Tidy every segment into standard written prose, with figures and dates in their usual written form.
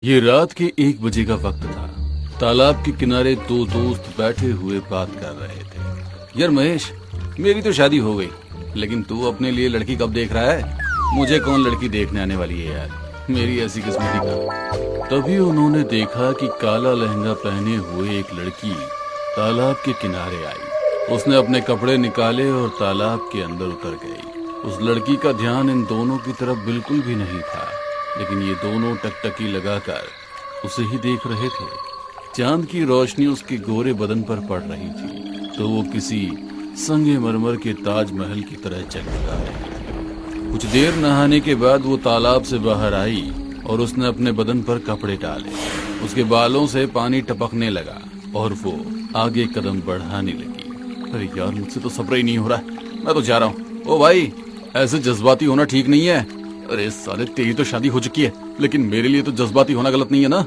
ये रात के 1 बजे का वक्त था। तालाब के किनारे दो दोस्त बैठे हुए बात कर रहे थे। यार महेश, मेरी तो शादी हो गई, लेकिन तू अपने लिए लड़की कब देख रहा है? मुझे कौन लड़की देखने आने वाली है यार, मेरी ऐसी किस्मती का। तभी उन्होंने देखा कि काला लहंगा पहने हुए एक लड़की तालाब के किनारे आई। उसने अपने कपड़े निकाले और तालाब के अंदर उतर गई। उस लड़की का ध्यान इन दोनों की तरफ बिल्कुल भी नहीं था, लेकिन ये दोनों टकटकी लगाकर उसे ही देख रहे थे। चांद की रोशनी उसके गोरे बदन पर पड़ रही थी, तो वो किसी संगे मरमर के ताजमहल की तरह चमका रही थी। कुछ देर नहाने के बाद वो तालाब से बाहर आई और उसने अपने बदन पर कपड़े डाले। उसके बालों से पानी टपकने लगा और वो आगे कदम बढ़ाने लगी। अरे यार, मुझसे तो सब्र ही नहीं हो रहा, मैं तो जा रहा हूँ। ओ भाई, ऐसे जज्बाती होना ठीक नहीं है। अरे साले, तेरी तो शादी हो चुकी है, लेकिन मेरे लिए तो जज्बाती होना गलत नहीं है ना।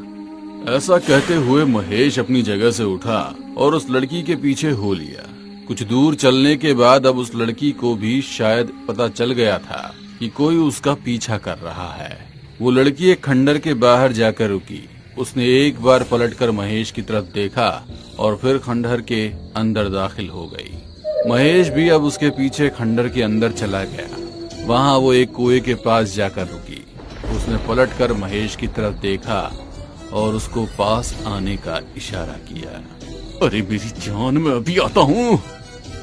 ऐसा कहते हुए महेश अपनी जगह से उठा और उस लड़की के पीछे हो लिया। कुछ दूर चलने के बाद अब उस लड़की को भी शायद पता चल गया था कि कोई उसका पीछा कर रहा है। वो लड़की एक खंडर के बाहर जाकर रुकी। उसने एक बार पलटकर महेश की तरफ देखा और फिर खंडहर के अंदर दाखिल हो गई। महेश भी अब उसके पीछे खंडर के अंदर चला गया। वहाँ वो एक कुएं के पास जाकर रुकी। उसने पलटकर महेश की तरफ देखा और उसको पास आने का इशारा किया। अरे मेरी जान, मैं अभी आता हूँ।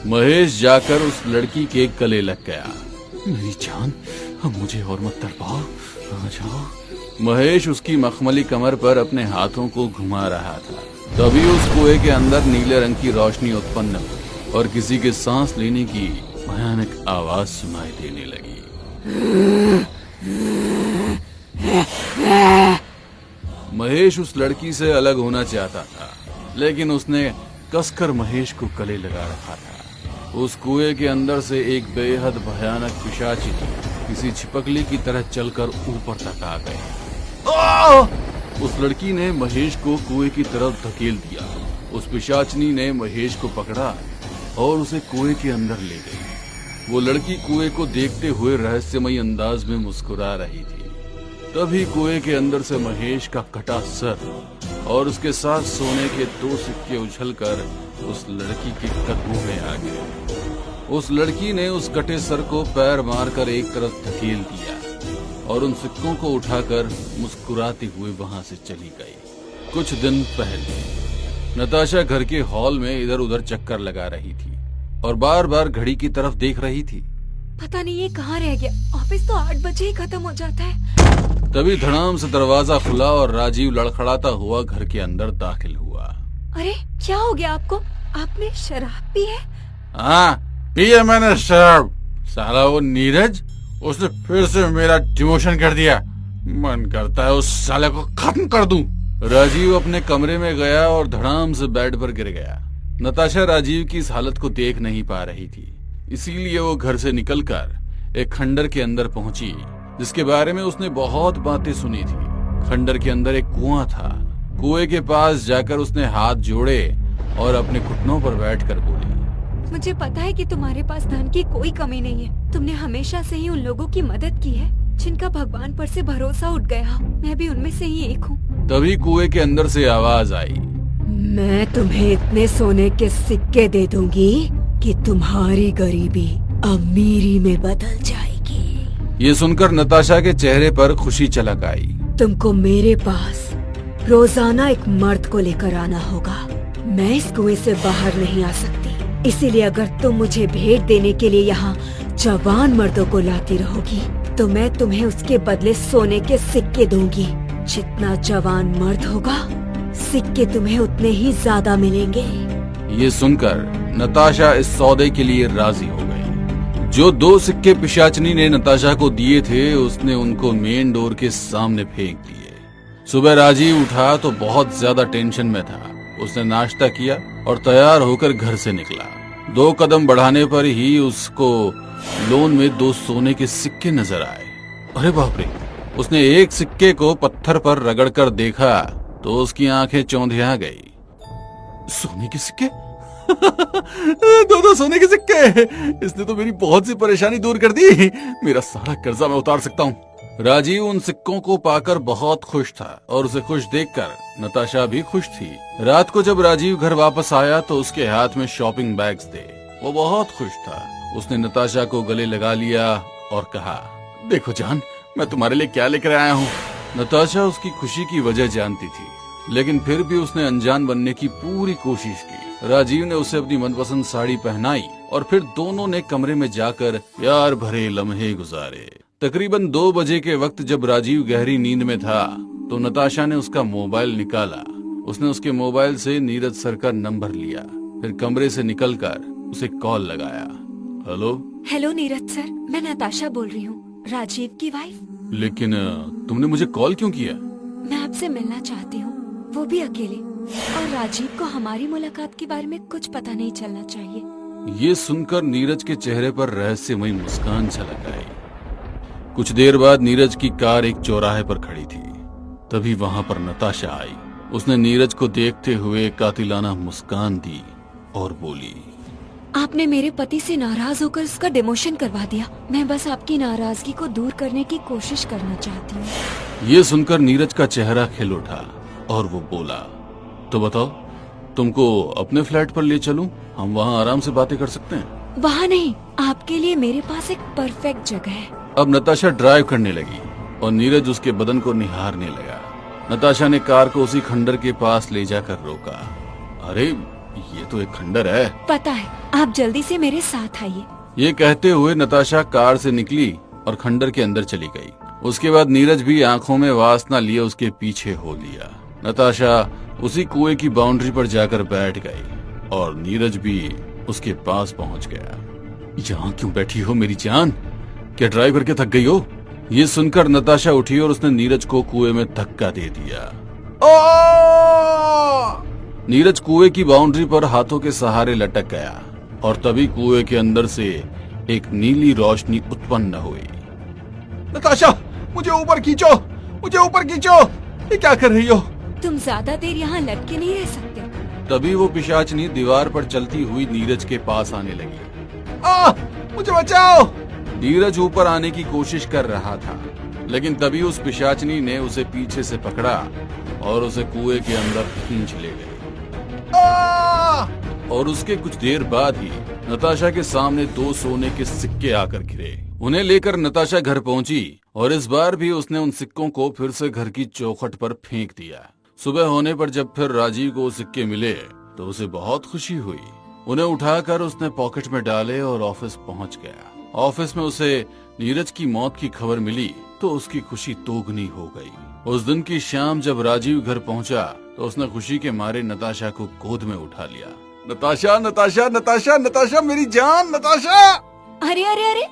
महेश जाकर उस लड़की के गले लग गया। मेरी जान, अब मुझे और मत तड़पाओ, आ जाओ। महेश उसकी मखमली कमर पर अपने हाथों को घुमा रहा था। तभी उस कुएं के अंदर नीले रंग की रोशनी उत्पन्न हुई और किसी के सांस लेने की भयानक आवाज सुनाई देने लगी। महेश उस लड़की से अलग होना चाहता था, लेकिन उसने कसकर महेश को गले लगा रखा था। उस कुएं के अंदर से एक बेहद भयानक पिशाची किसी छिपकली की तरह चलकर ऊपर तक आ गई। उस लड़की ने महेश को कुएं की तरफ धकेल दिया। उस पिशाचनी ने महेश को पकड़ा और उसे कुएं के अंदर ले गई। वो लड़की कुएं को देखते हुए रहस्यमयी अंदाज में मुस्कुरा रही थी। तभी कुएं के अंदर से महेश का कटा सर और उसके साथ सोने के 2 सिक्के उछलकर उस लड़की के कदमों में आ गए। उस लड़की ने उस कटे सर को पैर मारकर एक तरफ धकेल दिया और उन सिक्कों को उठाकर मुस्कुराते हुए वहां से चली गई। कुछ दिन पहले नताशा घर के हॉल में इधर उधर चक्कर लगा रही थी और बार बार घड़ी की तरफ देख रही थी। पता नहीं ये कहाँ रह गया, ऑफिस तो 8 बजे ही खत्म हो जाता है। तभी धड़ाम से दरवाजा खुला और राजीव लड़खड़ाता हुआ घर के अंदर दाखिल हुआ। अरे क्या हो गया आपको? आपने शराब पी है? हाँ, पी है मैंने शराब। साला वो नीरज, उसने फिर से मेरा डिमोशन कर दिया। मन करता है उस साले को खत्म कर दूं। राजीव अपने कमरे में गया और धड़ाम से बेड पर गिर गया। नताशा राजीव की इस हालत को देख नहीं पा रही थी, इसीलिए वो घर से निकलकर एक खंडर के अंदर पहुंची, जिसके बारे में उसने बहुत बातें सुनी थी। खंडर के अंदर एक कुआं था। कुएं के पास जाकर उसने हाथ जोड़े और अपने घुटनों पर बैठकर बोली, मुझे पता है कि तुम्हारे पास धन की कोई कमी नहीं है। तुमने हमेशा से ही उन लोगों की मदद की है जिनका भगवान पर से भरोसा उठ गया। मैं भी उनमें से ही एक हूँ। तभी कुएं के अंदर से आवाज आई, मैं तुम्हें इतने सोने के सिक्के दे दूंगी कि तुम्हारी गरीबी अमीरी में बदल जाएगी। ये सुनकर नताशा के चेहरे पर खुशी झलक आई। तुमको मेरे पास रोजाना एक मर्द को लेकर आना होगा। मैं इस कुएं से बाहर नहीं आ सकती, इसीलिए अगर तुम मुझे भेंट देने के लिए यहाँ जवान मर्दों को लाती रहोगी तो मैं तुम्हें उसके बदले सोने के सिक्के दूंगी। जितना जवान मर्द होगा, सिक्के तुम्हें उतने ही ज्यादा मिलेंगे। ये सुनकर नताशा इस सौदे के लिए राजी हो गई। जो 2 सिक्के पिशाचनी ने नताशा को दिए थे, उसने उनको मेन डोर के सामने फेंक दिए। सुबह राजीव उठा तो बहुत ज्यादा टेंशन में था। उसने नाश्ता किया और तैयार होकर घर से निकला। 2 कदम बढ़ाने पर ही उसको लोन में 2 सोने के सिक्के नजर आए। अरे बाप रे! उसने एक सिक्के को पत्थर पर रगड़कर देखा तो उसकी आंखें चौंधिया गई। सोने के सिक्के? 2 सोने के सिक्के! इसने तो मेरी बहुत सी परेशानी दूर कर दी। मेरा सारा कर्जा मैं उतार सकता हूँ। राजीव उन सिक्कों को पाकर बहुत खुश था और उसे खुश देखकर नताशा भी खुश थी। रात को जब राजीव घर वापस आया तो उसके हाथ में शॉपिंग बैग्स थे। वो बहुत खुश था। उसने नताशा को गले लगा लिया और कहा, देखो जान, मैं तुम्हारे लिए क्या लेकर आया हूँ। नताशा उसकी खुशी की वजह जानती थी, लेकिन फिर भी उसने अनजान बनने की पूरी कोशिश की। राजीव ने उसे अपनी मनपसंद साड़ी पहनाई और फिर दोनों ने कमरे में जाकर प्यार भरे लम्हे गुजारे। तकरीबन 2 बजे के वक्त जब राजीव गहरी नींद में था तो नताशा ने उसका मोबाइल निकाला। उसने उसके मोबाइल से नीरज सर का नंबर लिया, फिर कमरे से निकलकर उसे कॉल लगाया। हेलो। हेलो नीरज सर, मैं नताशा बोल रही हूँ, राजीव की वाइफ। लेकिन तुमने मुझे कॉल क्यों किया? मैं आपसे मिलना चाहती हूँ, वो भी अकेले, और राजीव को हमारी मुलाकात के बारे में कुछ पता नहीं चलना चाहिए। ये सुनकर नीरज के चेहरे पर रहस्यमयी मुस्कान झलक आई। कुछ देर बाद नीरज की कार एक चौराहे पर खड़ी थी। तभी वहां पर नताशा आई। उसने नीरज को देखते हुए कातिलाना मुस्कान दी और बोली, आपने मेरे पति से नाराज होकर उसका डिमोशन करवा दिया। मैं बस आपकी नाराजगी को दूर करने की कोशिश करना चाहती हूँ। ये सुनकर नीरज का चेहरा खिल उठा और वो बोला, तो बताओ, तुमको अपने फ्लैट पर ले चलूं? हम वहाँ आराम से बातें कर सकते हैं। वहाँ नहीं, आपके लिए मेरे पास एक परफेक्ट जगह है। अब नताशा ड्राइव करने लगी और नीरज उसके बदन को निहारने लगा। नताशा ने कार को उसी खंडर के पास ले जाकर रोका। अरे, ये तो एक खंडर है। पता है, आप जल्दी से मेरे साथ आइए। ये कहते हुए नताशा कार से निकली और खंडर के अंदर चली गई। उसके बाद नीरज भी आंखों में वासना लिए उसके पीछे हो लिया। नताशा उसी कुएं की बाउंड्री पर जाकर बैठ गई और नीरज भी उसके पास पहुंच गया। यहाँ क्यों बैठी हो मेरी जान? क्या ड्राइव करके थक गई हो? ये सुनकर नताशा उठी और उसने नीरज को कुएं में धक्का दे दिया। नीरज कुएं की बाउंड्री पर हाथों के सहारे लटक गया और तभी कुएं के अंदर से एक नीली रोशनी उत्पन्न हुई। नताशा, मुझे ऊपर खींचो, मुझे ऊपर खींचो। ये क्या कर रही हो? तुम ज्यादा देर यहाँ लटके नहीं रह सकते। तभी वो पिशाचनी दीवार पर चलती हुई नीरज के पास आने लगी। मुझे बचाओ! नीरज ऊपर आने की कोशिश कर रहा था, लेकिन तभी उस पिशाचनी ने उसे पीछे से पकड़ा और उसे कुएं के अंदर खींच ले गई। और उसके कुछ देर बाद ही नताशा के सामने 2 सोने के सिक्के आकर गिरे। उन्हें लेकर नताशा घर पहुंची और इस बार भी उसने उन सिक्कों को फिर से घर की चौखट पर फेंक दिया। सुबह होने पर जब फिर राजीव को सिक्के मिले तो उसे बहुत खुशी हुई। उन्हें उठाकर उसने पॉकेट में डाले और ऑफिस पहुंच गया। ऑफिस में उसे नीरज की मौत की खबर मिली तो उसकी खुशी दोगुनी हो गई। उस दिन की शाम जब राजीव घर पहुंचा तो उसने खुशी के मारे नताशा को गोद में उठा लिया। नताशा, नताशा, नताशा, नताशा, मेरी जान, नताशा! अरे अरे अरे,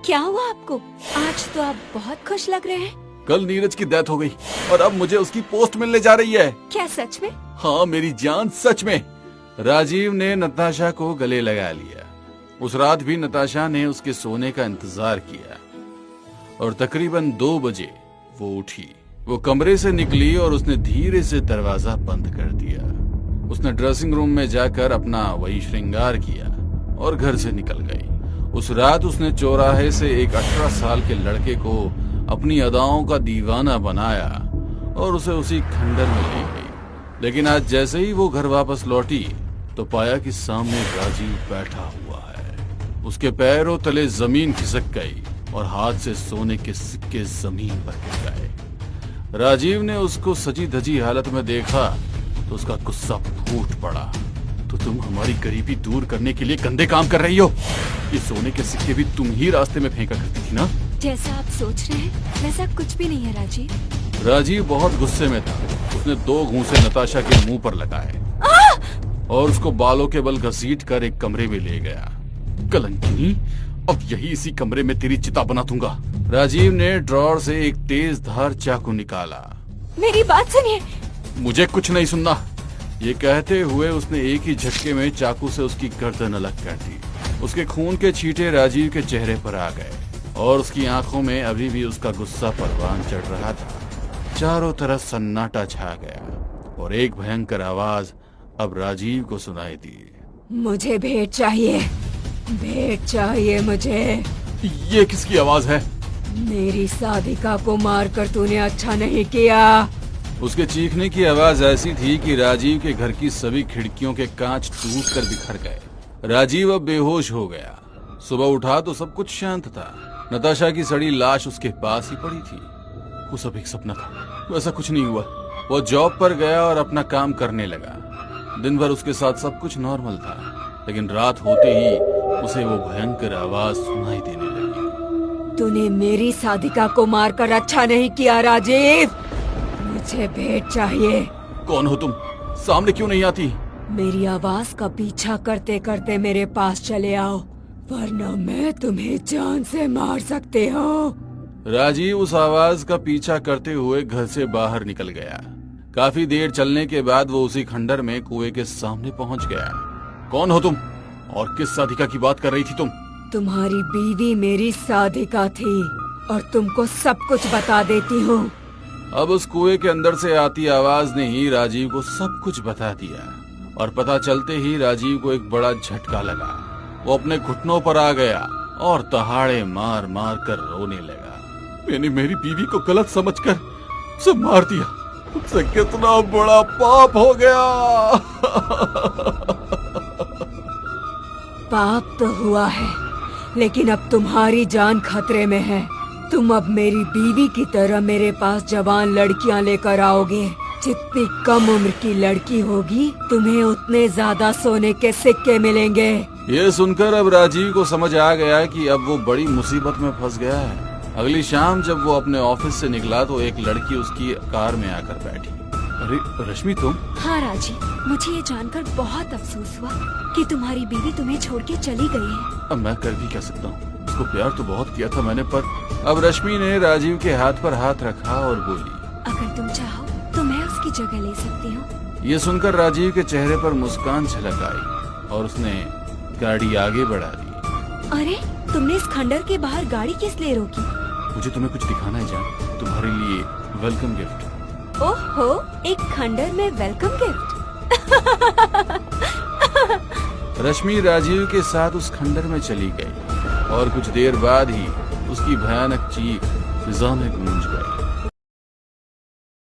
क्या हुआ आपको? आज तो आप बहुत खुश लग रहे हैं। कल नीरज की डेथ हो गई और अब मुझे उसकी पोस्ट मिलने जा रही है। क्या सच में? हाँ मेरी जान, सच में। राजीव ने नताशा को गले लगा लिया। उस रात भी नताशा ने उसके सोने का इंतजार किया और तकरीबन 2 बजे वो उठी। वो कमरे से निकली और उसने धीरे से दरवाजा बंद कर दिया। उसने ड्रेसिंग रूम में जाकर अपना वही श्रृंगार किया और घर से निकल गई। उस रात उसने चौराहे से एक 18 साल के लड़के को अपनी अदाओं का दीवाना बनाया और उसे उसी खंडर में ले गई। लेकिन आज जैसे ही वो घर वापस लौटी तो पाया कि सामने राजीव बैठा हुआ है। उसके पैरों तले जमीन खिसक गई और हाथ से सोने के सिक्के जमीन पर गिर गए। राजीव ने उसको सजी धजी हालत में देखा तो उसका गुस्सा फूट पड़ा। तो तुम हमारी गरीबी दूर करने के लिए गंदे काम कर रही हो। ये सोने के सिक्के भी तुम ही रास्ते में फेंका करती थी ना? जैसा आप सोच रहे हैं वैसा कुछ भी नहीं है राजीव। राजीव बहुत गुस्से में था। उसने 2 घूंसे नताशा के मुंह पर लगाए और उसको बालों के बल घसीट कर एक कमरे में ले गया। कलंकिनी, अब यही इसी कमरे में तेरी चिता बना दूंगा। राजीव ने ड्रॉर से एक तेज धार चाकू निकाला। मेरी बात सुनिए। मुझे कुछ नहीं सुनना। ये कहते हुए उसने एक ही झटके में चाकू से उसकी गर्दन अलग कर दी। उसके खून के छींटे राजीव के चेहरे पर आ गए और उसकी आंखों में अभी भी उसका गुस्सा परवान चढ़ रहा था। चारों तरफ सन्नाटा छा गया और एक भयंकर आवाज अब राजीव को सुनाई दी। मुझे भेंट चाहिए, भेंट चाहिए मुझे। ये किसकी आवाज है? मेरी साधिका को मारकर तूने अच्छा नहीं किया। उसके चीखने की आवाज ऐसी थी कि राजीव के घर की सभी खिड़कियों के कांच टूटकर बिखर गए। राजीव अब बेहोश हो गया। सुबह उठा तो सब कुछ शांत था। नताशा की सड़ी लाश उसके पास ही पड़ी थी। वो सब एक सपना था, वैसा कुछ नहीं हुआ। वो जॉब पर गया और अपना काम करने लगा। दिन भर उसके साथ सब कुछ नॉर्मल था, लेकिन रात होते ही उसे वो भयंकर आवाज सुनाई देने लगी। तूने मेरी साधिका को मारकर अच्छा नहीं किया राजीव। मुझे भेंट चाहिए। कौन हो तुम? सामने क्यों नहीं आती? मेरी आवाज का पीछा करते करते मेरे पास चले आओ, वरना मैं तुम्हें जान से मार सकते हो। राजीव उस आवाज का पीछा करते हुए घर से बाहर निकल गया। काफी देर चलने के बाद वो उसी खंडर में कुएं के सामने पहुंच गया। कौन हो तुम और किस साधिका की बात कर रही थी तुम? तुम्हारी बीवी मेरी साधिका थी और तुमको सब कुछ बता देती हूँ। अब उस कुएं के अंदर से आती आवाज ने ही राजीव को सब कुछ बता दिया और पता चलते ही राजीव को एक बड़ा झटका लगा। वो अपने घुटनों पर आ गया और तहाड़े मार मार कर रोने लगा। मैंने मेरी बीवी को गलत समझकर उसे मार दिया। मुझसे कितना बड़ा पाप हो गया। पाप तो हुआ है, लेकिन अब तुम्हारी जान खतरे में है। तुम अब मेरी बीवी की तरह मेरे पास जवान लड़कियां लेकर आओगे। जितनी कम उम्र की लड़की होगी, तुम्हें उतने ज्यादा सोने के सिक्के मिलेंगे। ये सुनकर अब राजीव को समझ आ गया कि अब वो बड़ी मुसीबत में फंस गया है। अगली शाम जब वो अपने ऑफिस से निकला तो एक लड़की उसकी कार में आकर बैठी। अरे रश्मि तुम? हाँ राजीव, मुझे ये जानकर बहुत अफसोस हुआ कि तुम्हारी बीवी तुम्हें छोड़ के चली गई है। अब मैं कर भी क्या सकता हूँ? उसको प्यार तो बहुत किया था मैंने, पर अब रश्मि ने राजीव के हाथ पर हाथ रखा और बोली, अगर तुम चाहो तो मैं उसकी जगह ले सकती हूँ। ये सुनकर राजीव के चेहरे पर मुस्कान झलक आई और उसने गाड़ी आगे बढ़ा दी। अरे तुमने इस खंडर के बाहर गाड़ी किस लिए रोकी? मुझे तुम्हें कुछ दिखाना है जान, तुम्हारे लिए वेलकम गिफ्ट। ओहो, एक खंडर में वेलकम गिफ्ट। रश्मि राजीव के साथ उस खंडर में चली गई और कुछ देर बाद ही उसकी भयानक चीख फिजा में गूंज गई।